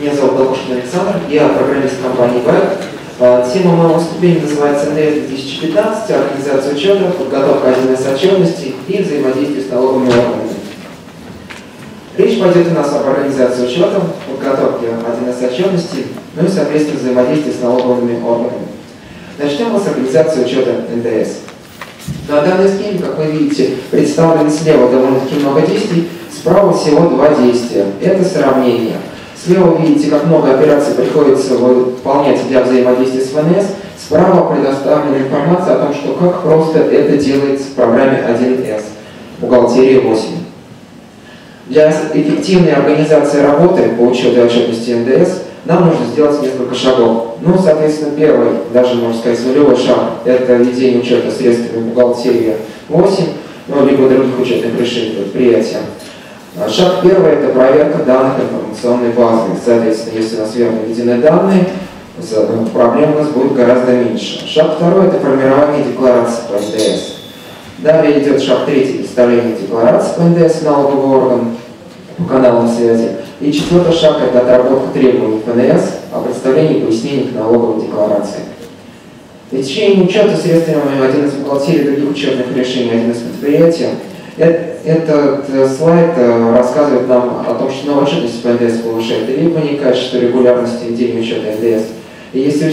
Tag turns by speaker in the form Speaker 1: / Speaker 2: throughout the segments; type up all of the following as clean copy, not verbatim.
Speaker 1: Меня зовут Долгушин Александр, я программист компании Web. Тема моего выступления называется НДС 2015, организация учета, подготовка 1С отчетности и взаимодействие с налоговыми органами. Речь пойдет у нас об организации учета, подготовке 1С отчетности, ну и, соответственно, взаимодействии с налоговыми органами. Начнем мы с организации учета НДС. На данной схеме, как вы видите, представлено слева довольно-таки много действий, справа всего два действия. Это сравнение. Слева видите, как много операций приходится выполнять для взаимодействия с ФНС. Справа предоставлена информация о том, что как просто это делается в программе 1С, бухгалтерия 8. Для эффективной организации работы по учету и отчетности НДС нам нужно сделать несколько шагов. Ну, соответственно, первый, даже можно сказать, нулевой шаг – это введение учета средствами бухгалтерии 8, ну, либо других учетных решений предприятия. Шаг первый – это проверка данных информационной базы. Соответственно, если у нас верно введены данные, проблем у нас будет гораздо меньше. Шаг второй – это формирование декларации по НДС. Далее идет шаг третий – представление декларации по НДС налоговый орган по каналам связи. И четвертый шаг – это отработка требований ФНС о представлении пояснений к налоговой декларации. Лечение учета средствами 1С бухгалтерии и других учетных решений 1С предприятия. Этот слайд рассказывает нам о том, что новая отчетность по НДС повышает требования, качество, регулярности ведения учета НДС. И если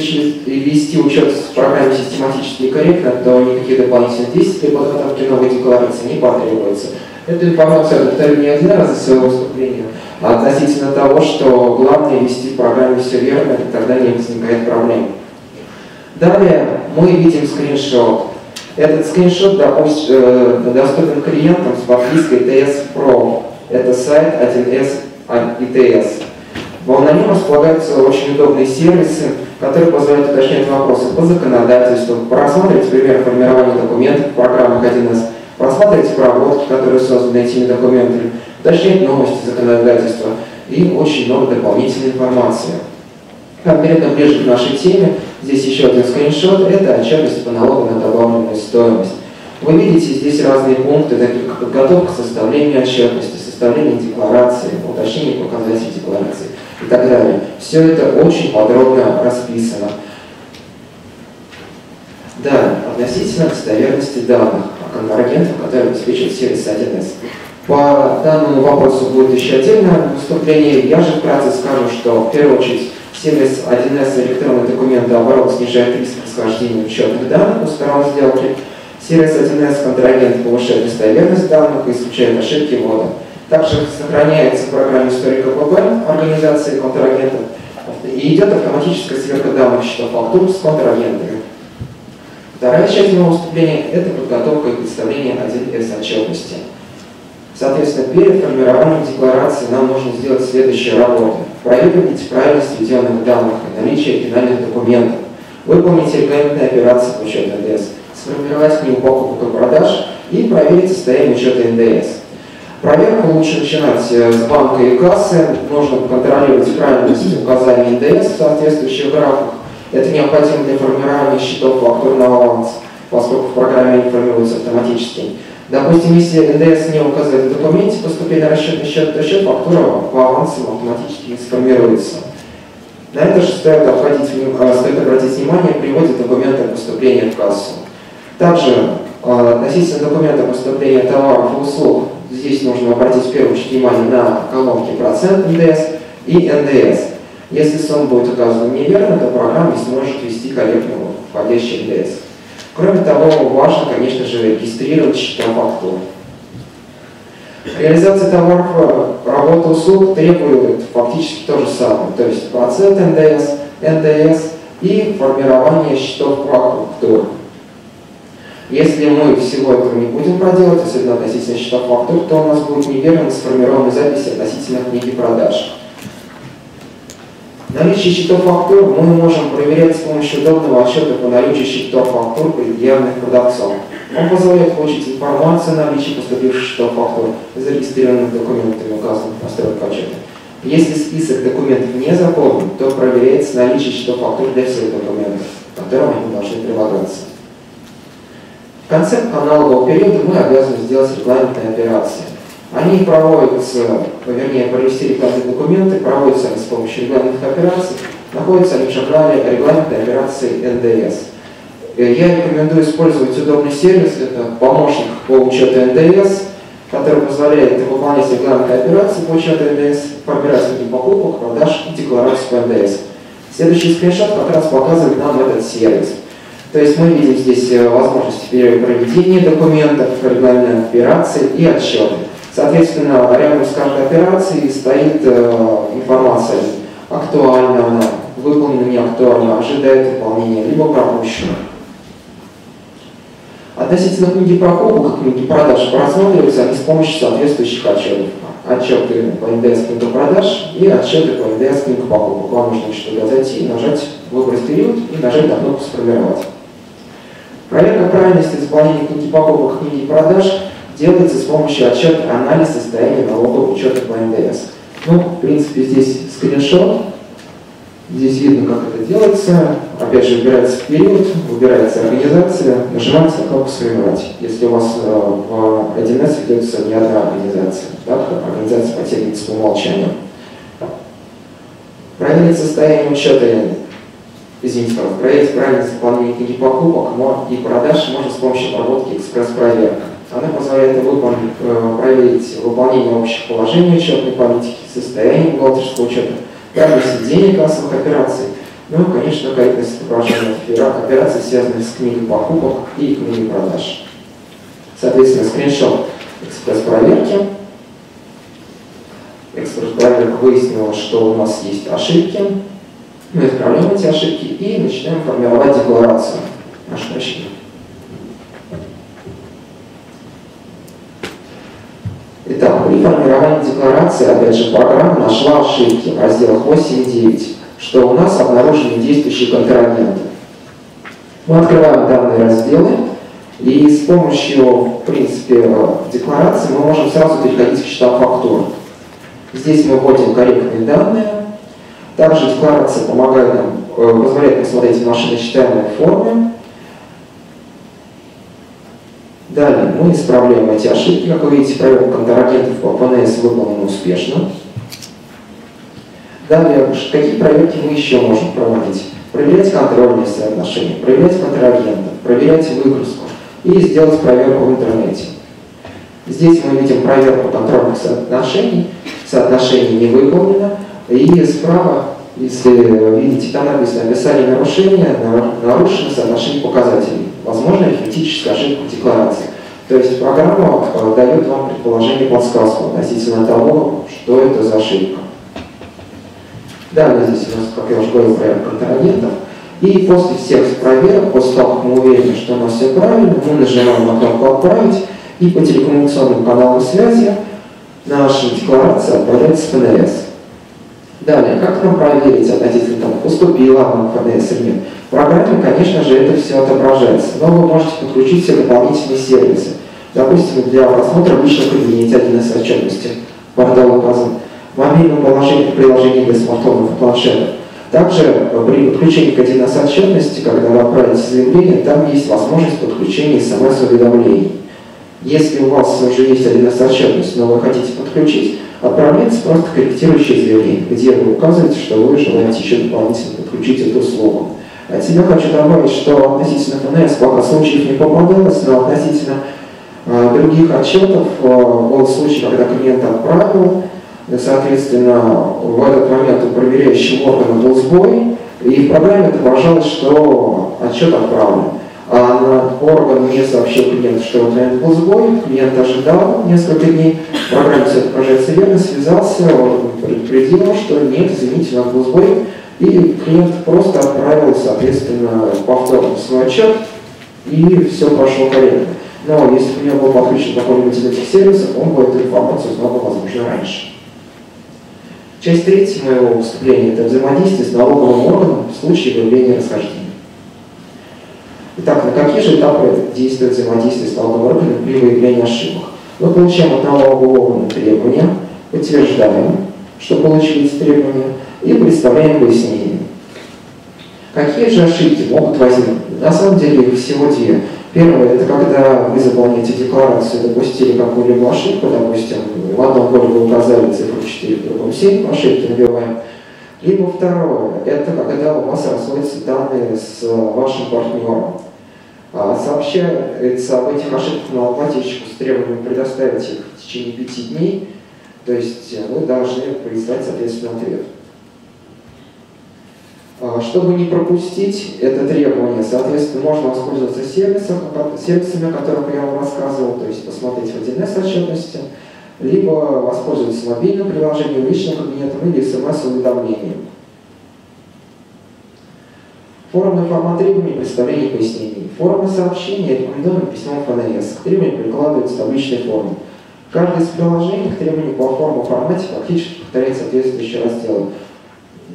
Speaker 1: вести учет в программе систематически и корректно, то никаких дополнительных действий для подготовки новой декларации не потребуется. Эту информацию я повторю не один раз из своего выступления, а относительно того, что главное вести в программе все верно, и тогда не возникает проблем. Далее мы видим скриншот. Этот скриншот доступен клиентам с подпиской TS Pro. Это сайт 1С ITS. На нем располагаются очень удобные сервисы, которые позволяют уточнять вопросы по законодательству, просмотреть примеры формирования документов в программах 1С, просмотреть проводки, которые созданы этими документами, уточнять новости законодательства и очень много дополнительной информации. Конкретно ближе к нашей теме, здесь еще один скриншот, это отчетность по налогу на добавленную стоимость. Вы видите здесь разные пункты, такие как подготовка, составление отчетности, составление декларации, уточнение показателей декларации и так далее. Все это очень подробно расписано. Далее, относительно достоверности данных о контрагентах, которые обеспечивают сервис 1С. По данному вопросу будет еще отдельное выступление. Я же вкратце скажу, что в первую очередь сервис 1С электронный документооборот снижает риск расхождения учетных данных у сторон сделки. Сервис 1С контрагент повышает достоверность данных и исключает ошибки ввода. Также сохраняется в программе история КПБ организации контрагентов и идет автоматическая сверка данных счетов фактур с контрагентами. Вторая часть моего выступления – это подготовка и представление 1С отчетности. Соответственно, перед формированием декларации нам нужно сделать следующие работы. Проверить правильность введенных данных и наличие финальных документов. Выполнить регламентные операции по учету НДС. Сформировать к нему покупок и продаж и проверить состояние учета НДС. Проверку лучше начинать с банка и кассы. Нужно контролировать правильность указаний НДС в соответствующих графах. Это необходимо для формирования счетов фактурного аванса, поскольку в программе они формируются автоматически. Допустим, если НДС не указывает в документе поступления на расчетный счет, то счет фактура по авансам автоматически сформируется. На это же стоит обратить внимание при вводе документа поступления в кассу. Также относительно документа поступления товаров и услуг, здесь нужно обратить в первую очередь внимание на колонки процент НДС и НДС. Если сумма будет указана неверно, то программа не сможет ввести корректно входящий НДС. Кроме того, важно, конечно же, регистрировать счета фактур. Реализация товаров, работа услуг требует фактически то же самое, то есть процент НДС и формирование счетов фактур. Если мы всего этого не будем проделать, особенно относительно счетов фактур, то у нас будет неверно сформированы записи относительно книги продаж. Наличие счетов фактур мы можем проверять с помощью удобного отчета по наличию счетов фактур, предъявленных продавцом. Он позволяет получить информацию о наличии поступивших счетов фактур, зарегистрированных документами, указанных в настройках отчета. Если список документов не заполнен, то проверяется наличие счетов фактур для всех документов, которым они должны прилагаться. В конце аналогового периода мы обязаны сделать регламентные операции. Они проводятся, вернее, провести регламентные документы, проводятся они с помощью регламентных операций, находятся они в журнале регламентной операции НДС. Я рекомендую использовать удобный сервис, это помощник по учету НДС, который позволяет выполнять регламентные операции по учету НДС, формировать покупок, продаж и декларацию по НДС. Следующий скриншот как раз показывает нам этот сервис. То есть мы видим здесь возможности проведения документов, регламентных операций и отчеты. Соответственно, рядом с каждой операцией стоит информация, актуальна она, выполнена, не актуальна, ожидает выполнения, либо пропущена. Относительно книги покупок и книги продаж просматриваются они с помощью соответствующих отчетов. Отчеты по НДС книга продаж и отчеты по НДС книга покупок. Вам нужно что-то зайти, нажать «Выбрать период» и нажать на кнопку «Сформировать». Проверка правильности заполнения книги покупок и книги продаж делается с помощью отчета «Анализ состояния налогового учета по НДС». Ну, в принципе, здесь скриншот. Здесь видно, как это делается. Опять же, выбирается период, выбирается организация, нажимается на кнопку «Сформировать». Если у вас в 1С ведется не одна организация, так, организация по техническому умолчанию. Проверить состояние учета, проверить правильность заполнения книги покупок и продаж можно с помощью обработки экспресс-проверка. Она позволяет проверить выполнение общих положений учетной политики, состояние бухгалтерского учета, правильность денег кассовых операций, ну и, конечно, корректность отображения операций, связанных с книгой покупок и книгой продаж. Соответственно, скриншот экспресс-проверки. Экспресс-проверка выяснила, что у нас есть ошибки. Мы исправляем эти ошибки и начинаем формировать декларацию. Прошу прощения. Итак, при формировании декларации, опять же, программа нашла ошибки в разделах 8 и 9, что у нас обнаружены действующие контрагенты. Мы открываем данные разделы, и с помощью, в принципе, декларации мы можем сразу переходить к счетам фактур. Здесь мы вводим корректные данные. Также декларация помогает нам, позволяет нам смотреть в машиносчитаемой форме. Далее мы исправляем эти ошибки. Как вы видите, проверка контрагентов по ПНС выполнена успешно. Далее, какие проверки мы еще можем проводить? Проверять контрольные соотношения, проверять контрагентов, проверять выгрузку и сделать проверку в интернете. Здесь мы видим проверку контрольных соотношений. Соотношение не выполнено. И справа, если видите, там написано «Описание нарушения, нарушено соотношение показателей». Возможно, арифметическая ошибка в декларации. То есть программа дает вам предположение, подсказку относительно того, что это за ошибка. Далее здесь у нас, как я уже говорил, проверка контрагентов. И после всех проверок, после того, как мы уверены, что у нас все правильно, мы нажимаем на кнопку «Отправить», и по телекоммуникационным каналам связи наша декларация отправляется в ФНС. Далее, как нам проверить относительно того, поступила она в ФНС или нет? В программе, конечно же, это все отображается, но вы можете подключить все дополнительные сервисы. Допустим, для просмотра в личном кабинете 1С отчетности, портал указан, мобильном приложении для смартфонов и планшетов. Также при подключении к 1С отчетности, когда вы отправите заявление, там есть возможность подключения СМС-уведомлений. Если у вас уже есть 1С отчетность, но вы хотите подключить, отправляется просто корректирующее заявление, где вы указываете, что вы желаете еще дополнительно подключить эту услугу. От себя хочу добавить, что относительно ФНС пока случаев не попадалось, но относительно других отчетов был случай, когда клиент отправил, соответственно, в этот момент у проверяющего органа был сбой, и в программе отображалось, что отчет отправлен. А орган не сообщил клиенту, что в этот момент был сбой, клиент ожидал несколько дней, в программе все отображается верно, связался, он предупредил, что нет, извините, у нас был сбой, и клиент просто отправил, соответственно, повторно свой отчет, и все прошло корректно. Но если бы у него был подключен какой-нибудь из этих сервисов, он бы эту информацию узнал бы, возможно, раньше. Часть третья моего выступления – это взаимодействие с налоговым органом в случае выявления расхождения. Итак, на какие же этапы действует взаимодействие с налоговым органом при выявлении ошибок? Мы получаем от налогового органа требования, подтверждаем, что получили эти требования, и представляем пояснение. Какие же ошибки могут возникнуть? На самом деле их всего две. Первое – это когда вы заполняете декларацию, допустили какую-либо ошибку, допустим, в одном поле вы указали цифру 4, в другом 7, ошибки набиваем. Либо второе – это когда у вас расходятся данные с вашим партнером. Сообщается об этих ошибках налогоплательщику с требованием предоставить их в течение 5 дней, то есть вы должны прислать соответственный ответ. Чтобы не пропустить это требование, соответственно, можно воспользоваться сервисами, о которых я вам рассказывал, то есть посмотреть в 1С отчетности, либо воспользоваться мобильным приложением, личным кабинетом или СМС-уведомлением. Формы и формат требований, представление и пояснений. Формы сообщения рекомендуемым письмом ФНС. К требованию прикладываются табличные формы. Каждое из приложений к требованию по форму формате фактически повторяет соответствующий раздел.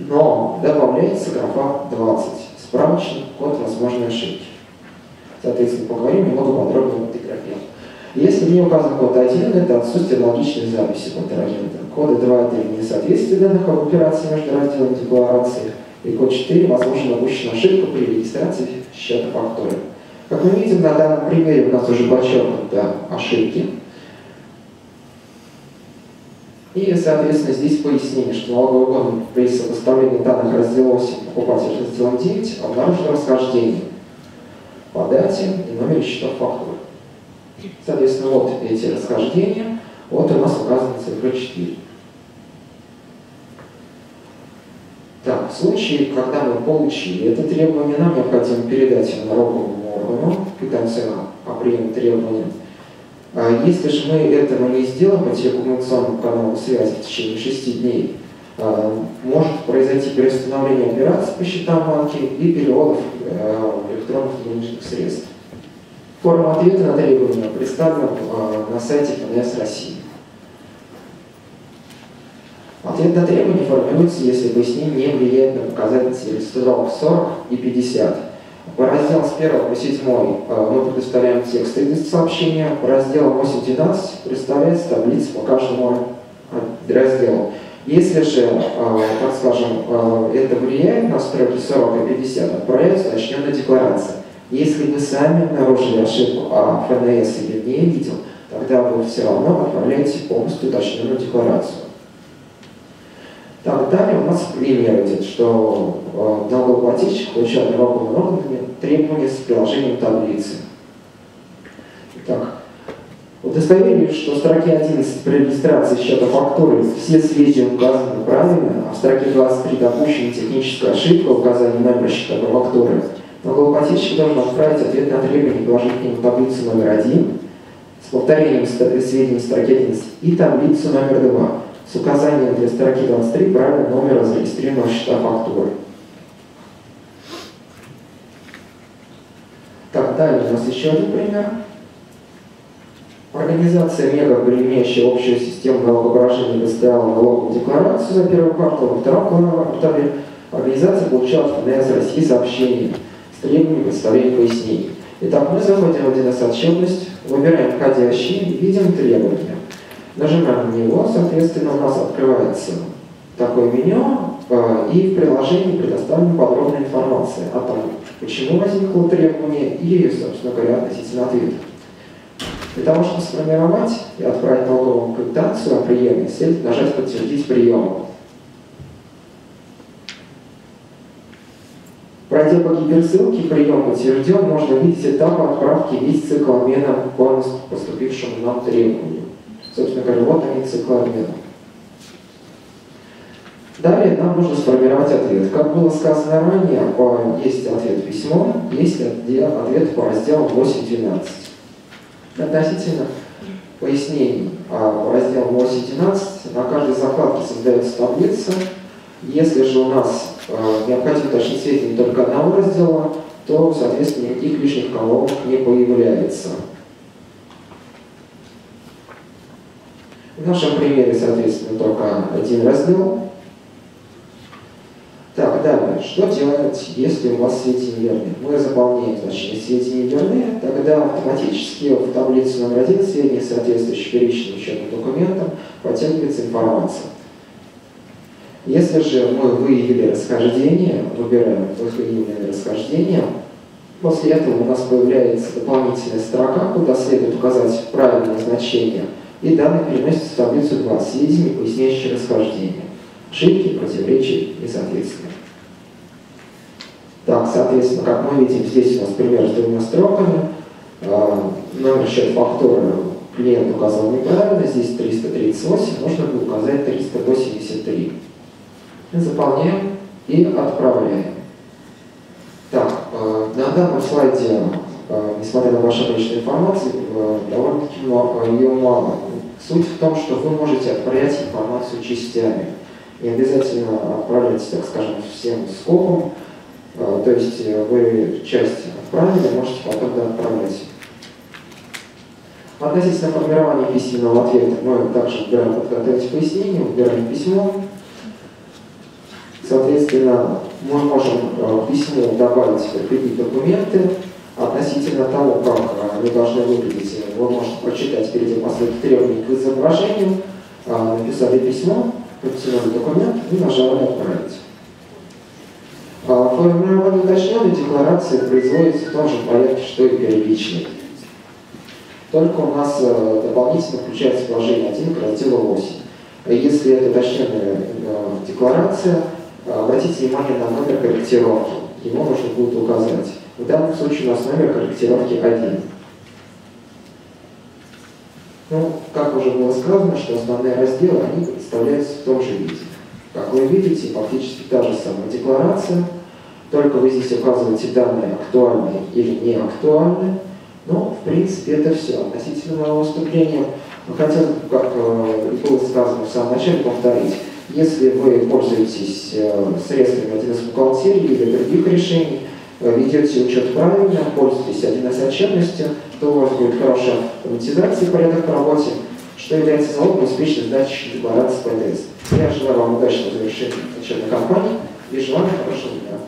Speaker 1: Но добавляется графа 20. Справочник, код возможной ошибки. Соответственно, поговорим немного подробнее об этой графе. Если не указан код 1, это отсутствие логичной записи контрагента. Коды 2 и 3 – несоответствие данных об операции между разделами декларации. И код 4 – возможно допущена ошибка при регистрации счета фактуры. Как мы видим, на данном примере у нас уже подчеркнуты ошибки. И, соответственно, здесь пояснение, что налоговый орган при сопоставлении данных раздела 8 покупателя с разделом 9 обнаружил расхождение по дате и номеру счетов фактуры. Соответственно, вот эти расхождения, вот у нас указана цифра 4. Так, в случае, когда мы получили это требование, нам необходимо передать его налоговому органу, квитанцию о приеме требования. Если же мы этого не сделаем по телекоммуникационному каналу связи в течение 6 дней, может произойти переустановление операций по счетам банки и переводов электронных денежных средств. Форма ответа на требования представлена на сайте ФНС России. Ответ на требования формируется, если пояснение не влияет на показатели строк 40 и 50. По разделам с 1 по 7 мы предоставляем текст сообщения, по разделам 8-12 представляется таблица по каждому разделу. Если же, так скажем, это влияет на строки 40 и 50, отправляется уточненная декларация. Если вы сами обнаружили ошибку, а ФНС ее не видел, тогда вы все равно отправляете полностью уточненную декларацию. Так, далее у нас пример идет, что налогоплательщик получает налоговыми органами требования с приложением таблицы. Итак, удостоверились, что в строке 11 при регистрации счета фактуры все сведения указаны правильно, а в строке 23 допущена техническая ошибка указания номера счета фактуры, налогоплательщик должен отправить ответ на требование приложить к нему таблицу номер 1 с повторением сведений в строке 11 и таблицу номер 2 с указанием для строки 23 правильного номера зарегистрированного счета фактуры. Так, далее у нас еще один пример. Организация МЕГА, применяющая общую систему налогообложения, выставляла налоговую декларацию за первый квартал, во втором квартале организация получала от ФНС России сообщение с требованием представления пояснений. Итак, мы заходим в 1С отчетность, выбираем входящие и видим требования. Нажимаем на него, соответственно, у нас открывается такое меню, и в приложении предоставлена подробная информация о том, почему возникло требование и, собственно говоря, относительно ответа. Для того, чтобы сформировать и отправить налоговому квитанцию о приеме, следует нажать «Подтвердить прием». Пройдя по гиперссылке «Прием подтвержден», можно увидеть этапы отправки и весь цикл обмена по поступившему нам требованию. Собственно говоря, вот они, циклы обмена. Далее нам нужно сформировать ответ. Как было сказано ранее, есть ответ письмом, есть ответ по разделам 8-12. Относительно пояснений по разделам 8-12 на каждой закладке создается таблица. Если же у нас необходимо уточнить сведения только одного раздела, то, соответственно, никаких лишних колонок не появляется. В нашем примере, соответственно, только один раздел. Так, далее, что делать, если у вас сведения верны? Мы заполняем, значит, сведения верны, тогда автоматически в таблицу номер 1 сведения, соответствующие первичным учетным документам, подтягивается информация. Если же мы выявили расхождение, выбираем выявленное расхождение, После этого у нас появляется дополнительная строка, куда следует указать правильное значение, и данные переносятся в таблицу 2 с сведениями, поясняющими расхождение. Ошибки, противоречия, несоответствия. Так, соответственно, как мы видим, здесь у нас пример с двумя строками. Номер счет фактуры клиент указал неправильно, здесь 338, нужно будет указать 383. Заполняем и отправляем. Так, на данном слайде, несмотря на вашу обычную информацию, довольно-таки ее мало. Суть в том, что вы можете отправлять информацию частями. Не обязательно отправлять, так скажем, всем скопом. То есть вы часть отправили, можете потом отправлять. Относительно формирования письменного ответа мы также выбираем подготовить пояснение, выбираем письмо. Соответственно, мы можем к письму добавить прикрепить документы. Относительно того, как они должны выглядеть, вы можете прочитать перед этим последних требований к изображению, написали письмо, подтянули документ и нажали «Отправить». Формирование уточненной декларации производится в том же порядке, что и первичной. Только у нас дополнительно включается положение 1 к разделу 8. Если это уточненная декларация, обратите внимание на номер корректировки. Его нужно будет указать. В данном случае у нас номер корректировки 1. Ну, как уже было сказано, что основные разделы они представляются в том же виде. Как вы видите, фактически та же самая декларация, только вы здесь указываете данные актуальные или не актуальные. Но, в принципе, это все. Относительно моего выступления, хотел, как и было сказано в самом начале, повторить. Если вы пользуетесь средствами 1С бухгалтерии или других решений, ведете учет правильно, пользуетесь 1С отчетностью, то у вас будет хорошая автоматизация и порядок в работе, что является залогом успешной сдачи декларации ПДС. Я желаю вам удачного завершения отчетной кампании и желаю хорошего дня.